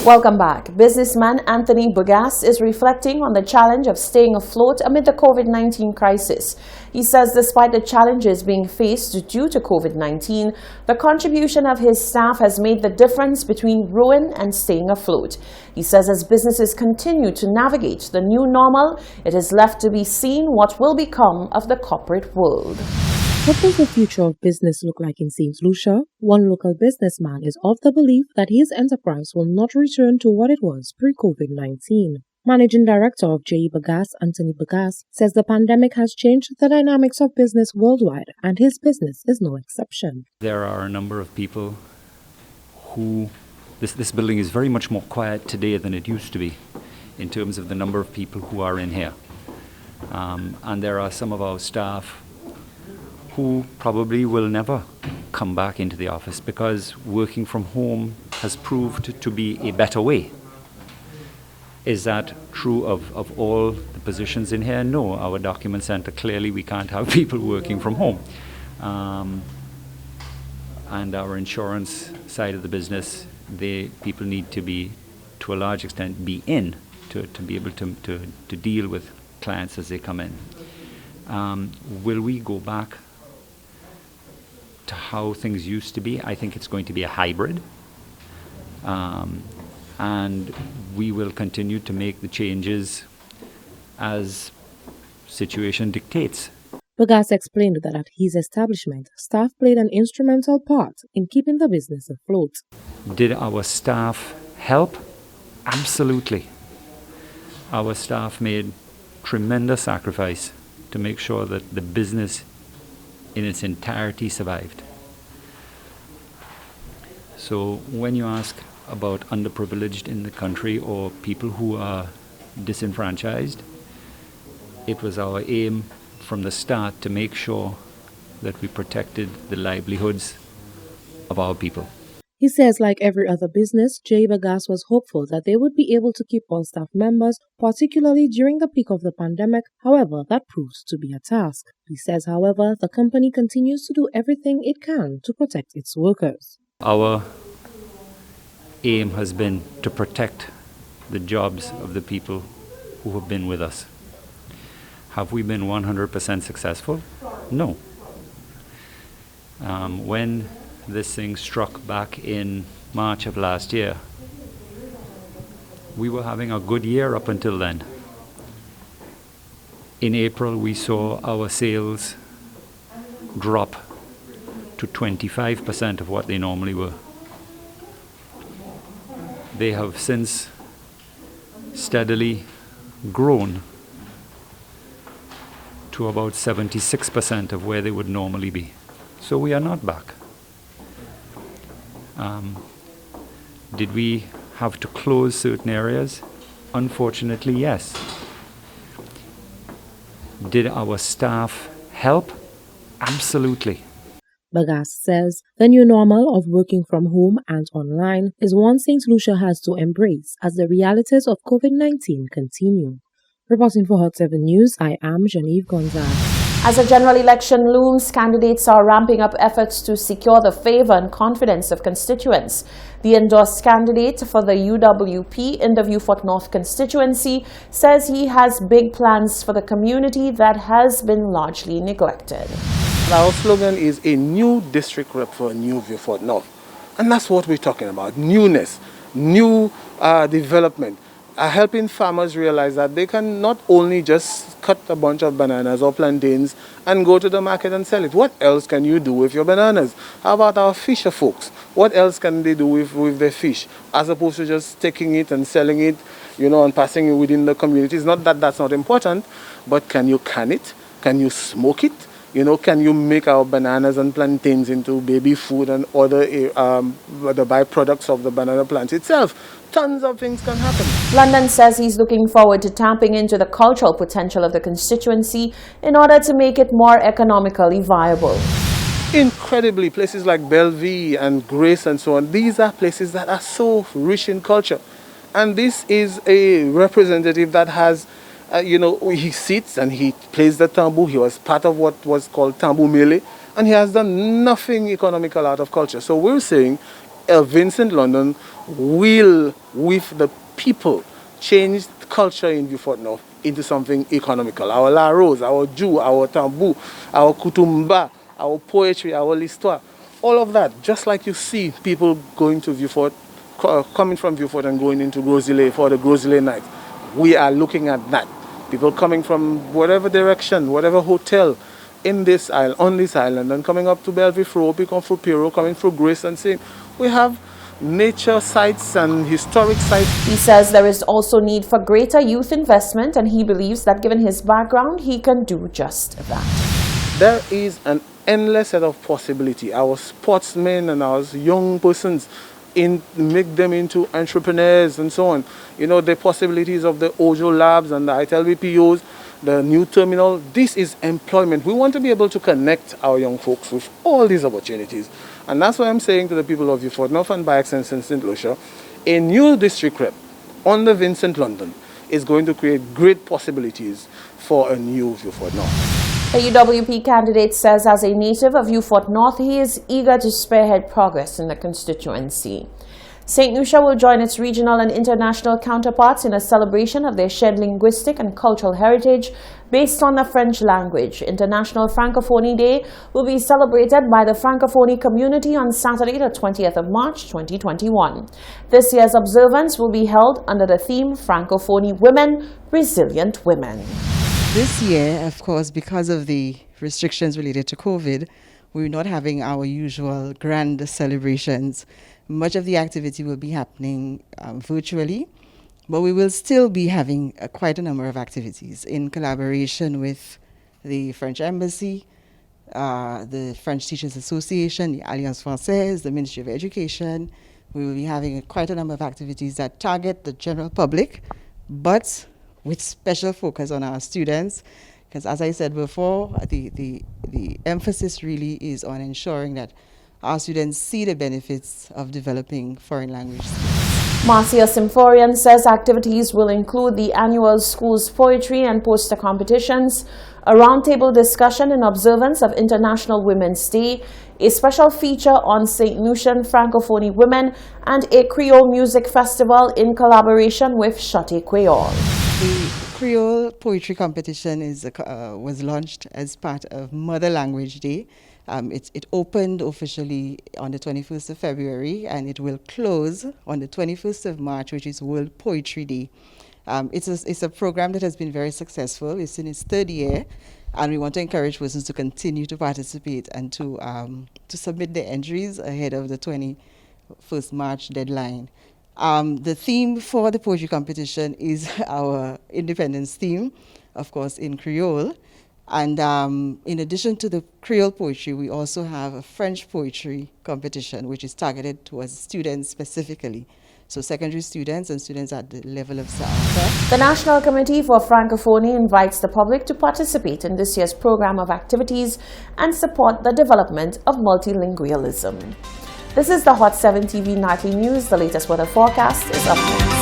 Welcome back. Businessman Anthony Bugas is reflecting on the challenge of staying afloat amid the COVID-19 crisis. He says despite the challenges being faced due to COVID-19, the contribution of his staff has made the difference between ruin and staying afloat. He says as businesses continue to navigate the new normal, it is left to be seen what will become of the corporate world. What does the future of business look like in St. Lucia? One local businessman is of the belief that his enterprise will not return to what it was pre-COVID-19. Managing Director of J.E. Bugas, Anthony Bugas, says the pandemic has changed the dynamics of business worldwide, and his business is no exception. There are a number of people who... This building is very much more quiet today than it used to be in terms of the number of people who are in here. And there are some of our staff who probably will never come back into the office because working from home has proved to be a better way. Is that true of all the positions in here? No, our document center, clearly we can't have people working from home. And our insurance side of the business, people need to be, to a large extent, be in to be able to deal with clients as they come in. Will we go back to how things used to be? I think it's going to be a hybrid. And we will continue to make the changes as situation dictates. Bugas explained that at his establishment, staff played an instrumental part in keeping the business afloat. Did our staff help? Absolutely. Our staff made tremendous sacrifice to make sure that the business in its entirety survived. So when you ask about underprivileged in the country or people who are disenfranchised, it was our aim from the start to make sure that we protected the livelihoods of our people. He says like every other business, J. Bugas was hopeful that they would be able to keep all staff members, particularly during the peak of the pandemic. However, that proves to be a task. He says, however, the company continues to do everything it can to protect its workers. Our aim has been to protect the jobs of the people who have been with us. Have we been 100% successful? No. When this thing struck back in March of last year, we were having a good year up until then. In April, we saw our sales drop to 25% of what they normally were. They have since steadily grown to about 76% of where they would normally be. So we are not back. Did we have to close certain areas? Unfortunately, yes. Did our staff help? Absolutely. Bugas says the new normal of working from home and online is one St. Lucia has to embrace as the realities of COVID-19 continue. Reporting for Hot 7 News, I am Genevieve Gonzalez. As a general election looms, candidates are ramping up efforts to secure the favor and confidence of constituents. The endorsed candidate for the UWP in the Vieux-Fort North constituency says he has big plans for the community that has been largely neglected. Our slogan is a new district rep for a new Vieux-Fort North. And that's what we're talking about, newness, new development. Helping farmers realize that they can not only just cut a bunch of bananas or plantains and go to the market and sell it. What else can you do with your bananas? How about our fisher folks? What else can they do with their fish? As opposed to just taking it and selling it, and passing it within the community. It's not that that's not important, but can you can it? Can you smoke it? Can you make our bananas and plantains into baby food and other the byproducts of the banana plant itself? Tons of things can happen. London says he's looking forward to tapping into the cultural potential of the constituency in order to make it more economically viable. Incredibly, places like Bellevue and Grace and so on, these are places that are so rich in culture. And this is a representative that has he sits and he plays the tambour. He was part of what was called Tambour Mele, and he has done nothing economical out of culture. So we're saying Vincent London will, with the people, change culture in Beaufort North into something economical. Our La Rose, our Jew, our Tambu, our Kutumba, our poetry, our l'histoire, all of that, just like you see people going to Beaufort, coming from Beaufort and going into Gros Islet for the Gros Islet night. We are looking at that. People coming from whatever direction, whatever hotel in this island, on this island, and coming up to Bellevue, coming from Piero, coming through Grace and Saint. We have nature sites and historic sites. He says there is also need for greater youth investment, and he believes that given his background, he can do just that. There is an endless set of possibility. Our sportsmen and our young persons make them into entrepreneurs and so on. You know, the possibilities of the Ojo Labs and the ITEL BPOs, the new terminal. This is employment. We want to be able to connect our young folks with all these opportunities. And that's why I'm saying to the people of Beaufort North and by extension St. Lucia, a new district rep under Vincent London is going to create great possibilities for a new Beaufort North. The UWP candidate says as a native of Beaufort North, he is eager to spearhead progress in the constituency. St. Lucia will join its regional and international counterparts in a celebration of their shared linguistic and cultural heritage based on the French language. International Francophonie Day will be celebrated by the Francophonie community on Saturday, the 20th of March, 2021. This year's observance will be held under the theme Francophonie Women, Resilient Women. This year, of course, because of the restrictions related to COVID, we're not having our usual grand celebrations. Much of the activity will be happening virtually, but we will still be having quite a number of activities in collaboration with the French Embassy, the French Teachers Association, the Alliance Française, the Ministry of Education. We will be having quite a number of activities that target the general public, but with special focus on our students, because as I said before, the emphasis really is on ensuring that our students see the benefits of developing foreign language skills. Marcia Symphorian says activities will include the annual schools poetry and poster competitions, a roundtable discussion in observance of International Women's Day, a special feature on St. Lucian Francophonie women, and a Creole music festival in collaboration with Chate Creole. The Creole poetry competition was launched as part of Mother Language Day. It opened officially on the 21st of February and it will close on the 21st of March, which is World Poetry Day. It's a program that has been very successful. It's in its third year, and we want to encourage persons to continue to participate and to submit their entries ahead of the 21st March deadline. The theme for the poetry competition is our independence theme, of course, in Creole. And in addition to the Creole poetry, we also have a French poetry competition, which is targeted towards students specifically. So secondary students and students at the level of SAASA. The National Committee for Francophonie invites the public to participate in this year's program of activities and support the development of multilingualism. This is the Hot 7 TV Nightly News. The latest weather forecast is up next.